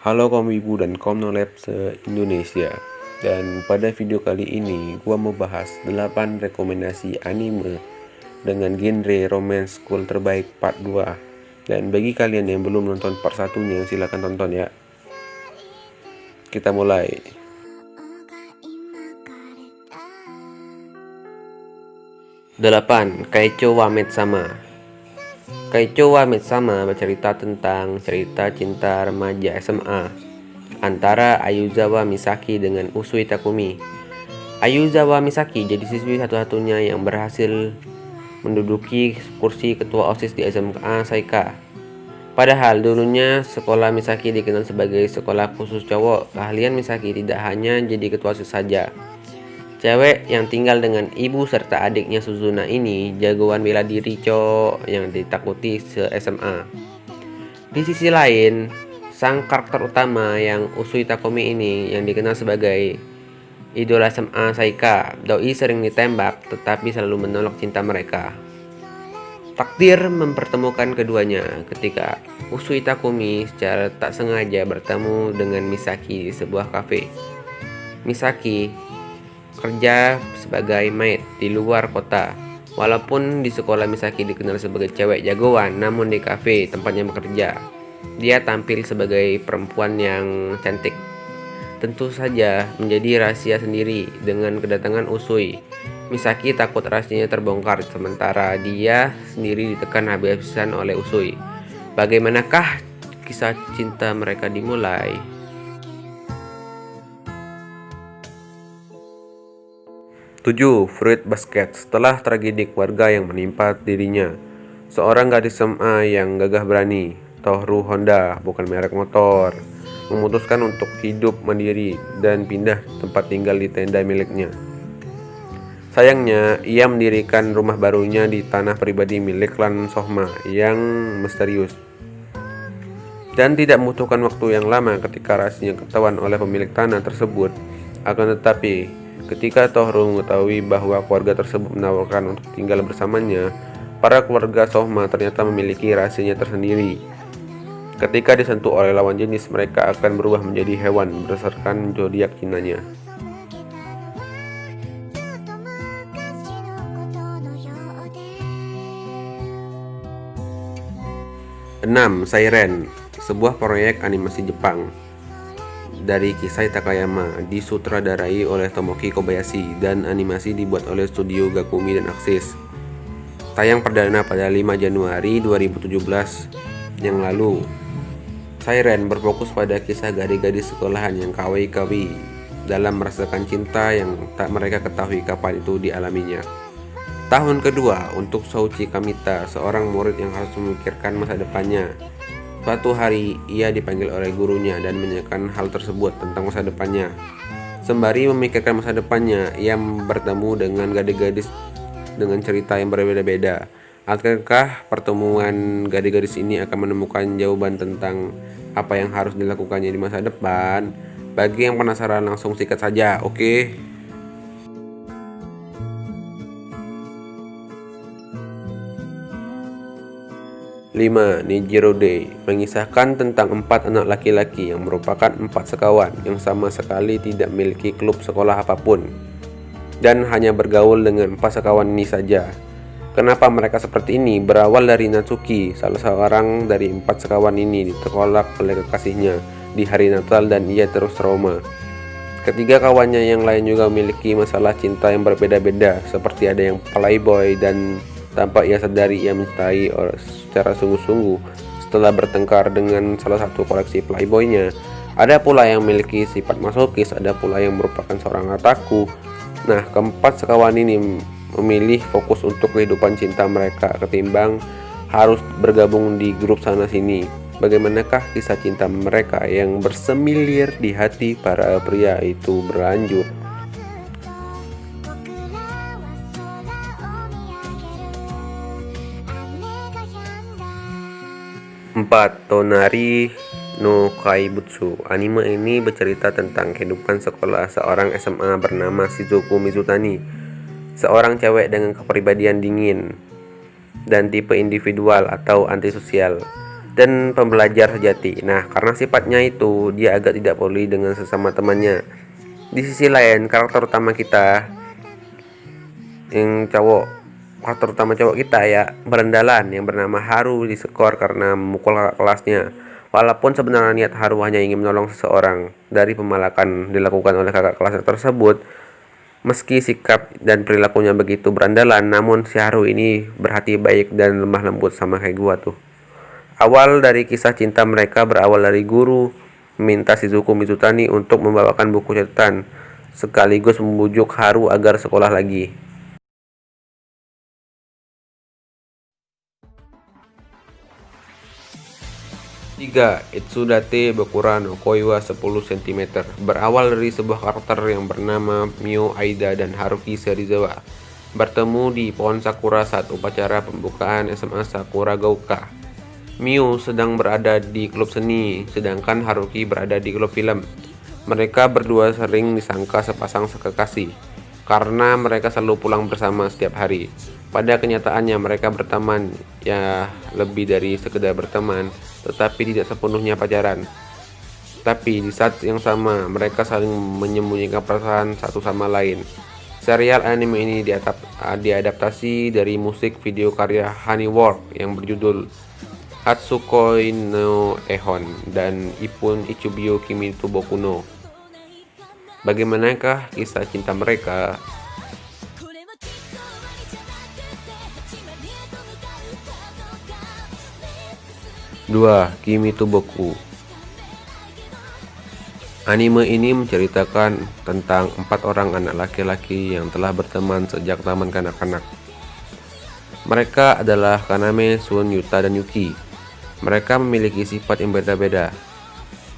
Halo kaum ibu dan kaum nolep se-Indonesia. Dan pada video kali ini gua mau bahas 8 rekomendasi anime dengan genre romance school terbaik part 2. Dan bagi kalian yang belum nonton part 1-nya, silahkan tonton ya. Kita mulai. 8. Kaicho wa Metsama. Kaicho wa Metsama bercerita tentang cerita cinta remaja SMA antara Ayuzawa Misaki dengan Usui Takumi. Ayuzawa Misaki jadi siswi satu-satunya yang berhasil menduduki kursi ketua OSIS di SMA Saika. Padahal dulunya sekolah Misaki dikenal sebagai sekolah khusus cowok. Keahlian Misaki tidak hanya jadi ketua OSIS saja. Cewek yang tinggal dengan ibu serta adiknya Suzuna ini jagoan bela diri cowok yang ditakuti se-SMA. Di sisi lain, sang karakter utama yang Usui Takumi ini yang dikenal sebagai idola SMA Saika, doi sering ditembak tetapi selalu menolak cinta mereka. Takdir mempertemukan keduanya ketika Usui Takumi secara tak sengaja bertemu dengan Misaki di sebuah kafe. Misaki kerja sebagai maid di luar kota. Walaupun di sekolah Misaki dikenal sebagai cewek jagoan, namun di kafe tempatnya bekerja, dia tampil sebagai perempuan yang cantik. Tentu saja menjadi rahasia sendiri dengan kedatangan Usui. Misaki takut rahasianya terbongkar, sementara dia sendiri ditekan habis-habisan oleh Usui. Bagaimanakah kisah cinta mereka dimulai? 7. Fruit Basket. Setelah tragedi keluarga yang menimpa dirinya, seorang gadis SMA yang gagah berani, Tohru Honda, bukan merek motor, memutuskan untuk hidup mandiri dan pindah tempat tinggal di tenda miliknya. Sayangnya, ia mendirikan rumah barunya di tanah pribadi milik klan Sohma yang misterius. Dan tidak membutuhkan waktu yang lama ketika rahasianya ketahuan oleh pemilik tanah tersebut. Akan tetapi, ketika Tohru mengetahui bahwa keluarga tersebut menawarkan untuk tinggal bersamanya, para keluarga Sohma ternyata memiliki rahasianya tersendiri. Ketika disentuh oleh lawan jenis, mereka akan berubah menjadi hewan berdasarkan zodiak Cinanya. 6. Siren, sebuah proyek animasi Jepang dari Kisai Takayama, disutradarai oleh Tomoki Kobayashi dan animasi dibuat oleh studio Gakumi dan Axis. Tayang perdana pada 5 Januari 2017 yang lalu. Siren berfokus pada kisah gadis-gadis sekolahan yang kawaii-kawaii dalam merasakan cinta yang tak mereka ketahui kapan itu dialaminya. Tahun kedua untuk Souchi Kamita, seorang murid yang harus memikirkan masa depannya. Suatu hari, ia dipanggil oleh gurunya dan menanyakan hal tersebut tentang masa depannya. Sembari memikirkan masa depannya, ia bertemu dengan gadis-gadis dengan cerita yang berbeda-beda. Akankah pertemuan gadis-gadis ini akan menemukan jawaban tentang apa yang harus dilakukannya di masa depan? Bagi yang penasaran, langsung sikat saja, oke? 5. Nejiro Day, mengisahkan tentang 4 anak laki-laki yang merupakan 4 sekawan yang sama sekali tidak memiliki klub sekolah apapun dan hanya bergaul dengan 4 sekawan ini saja. Kenapa mereka seperti ini? Berawal dari Natsuki, salah seorang dari 4 sekawan ini ditolak oleh kekasihnya di hari Natal dan ia terus trauma. Ketiga kawannya yang lain juga memiliki masalah cinta yang berbeda-beda, seperti ada yang playboy dan tanpa ia sadari ia mencintai secara sungguh-sungguh setelah bertengkar dengan salah satu koleksi playboynya. Ada pula yang memiliki sifat masokis, ada pula yang merupakan seorang otaku. Nah, keempat sekawan ini memilih fokus untuk kehidupan cinta mereka ketimbang harus bergabung di grup sana-sini. Bagaimanakah kisah cinta mereka yang bersemilir di hati para pria itu berlanjut? 4. Tonari no Kaibutsu. Anime ini bercerita tentang kehidupan sekolah seorang SMA bernama Shizuku Mizutani, seorang cewek dengan kepribadian dingin dan tipe individual atau antisosial. dan pembelajar sejati. Nah, karena sifatnya itu, dia agak tidak peduli dengan sesama temannya. Di sisi lain, karakter utama kita yang cowok, karakter utama cowok kita ya, berandalan yang bernama Haru diskor karena memukul kakak kelasnya. Walaupun sebenarnya niat Haru hanya ingin menolong seseorang dari pemalakan dilakukan oleh kakak kelasnya tersebut, meski sikap dan perilakunya begitu berandalan, namun si Haru ini berhati baik dan lemah lembut sama kayak gua tuh. Awal dari kisah cinta mereka berawal dari guru meminta Shizuku Mizutani untuk membawakan buku catatan, sekaligus membujuk Haru agar sekolah lagi. 3. Itsudate Bokura no Koiwa 10 cm. Berawal dari sebuah karakter yang bernama Mio Aida dan Haruki Serizawa bertemu di pohon sakura saat upacara pembukaan SMA Sakura Gauka. Mio sedang berada di klub seni, sedangkan Haruki berada di klub film. Mereka berdua sering disangka sepasang kekasih karena mereka selalu pulang bersama setiap hari. Pada kenyataannya mereka berteman, ya lebih dari sekedar berteman, tetapi tidak sepenuhnya pacaran. Tapi di saat yang sama mereka saling menyembunyikan perasaan satu sama lain. Serial anime ini diadaptasi dari musik video karya Honeywork yang berjudul Hatsukoi no Ehon dan Ippon Ichibyo Kimi to Boku no. Bagaimanakah kisah cinta mereka? 2. Kimi to Boku. Anime ini menceritakan tentang 4 orang anak laki-laki yang telah berteman sejak taman kanak-kanak. Mereka adalah Kaname, Sun, Yuta, dan Yuki. Mereka memiliki sifat yang berbeda-beda.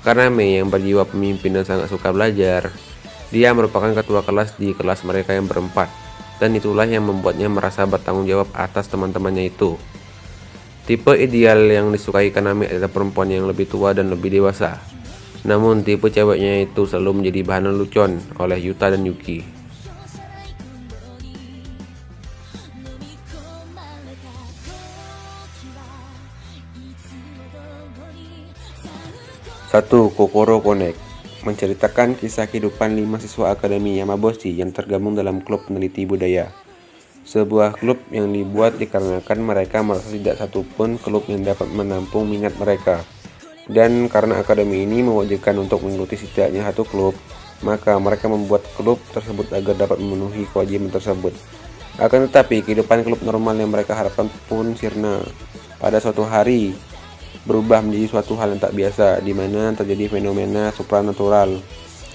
Kaname yang berjiwa pemimpin dan sangat suka belajar. Dia merupakan ketua kelas di kelas mereka yang berempat, dan itulah yang membuatnya merasa bertanggung jawab atas teman-temannya itu. Tipe ideal yang disukai Kaname adalah perempuan yang lebih tua dan lebih dewasa. Namun tipe ceweknya itu selalu menjadi bahan lelucon oleh Yuta dan Yuki. 1. Kokoro Connect menceritakan kisah kehidupan 5 siswa Akademi Yamaboshi yang tergabung dalam klub peneliti budaya. Sebuah klub yang dibuat dikarenakan mereka merasa tidak satupun klub yang dapat menampung minat mereka. Dan karena akademi ini mewajibkan untuk mengikuti setidaknya satu klub, maka mereka membuat klub tersebut agar dapat memenuhi kewajiban tersebut. Akan tetapi, kehidupan klub normal yang mereka harapkan pun sirna. Pada suatu hari, berubah menjadi suatu hal yang tak biasa, di mana terjadi fenomena supranatural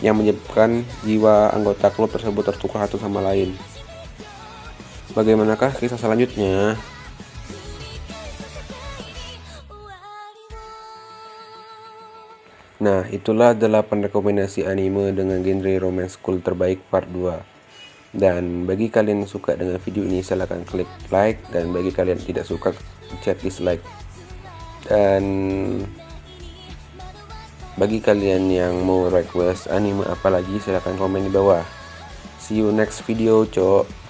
yang menyebabkan jiwa anggota klub tersebut tertukar satu sama lain. Bagaimanakah kisah selanjutnya? Nah, itulah 8 rekomendasi anime dengan genre romance school terbaik part 2. Dan bagi kalian yang suka dengan video ini, silahkan klik like, dan bagi kalian yang tidak suka, chat dislike. Dan bagi kalian yang mau request anime apa lagi, silahkan komen di bawah. See you next video, cok.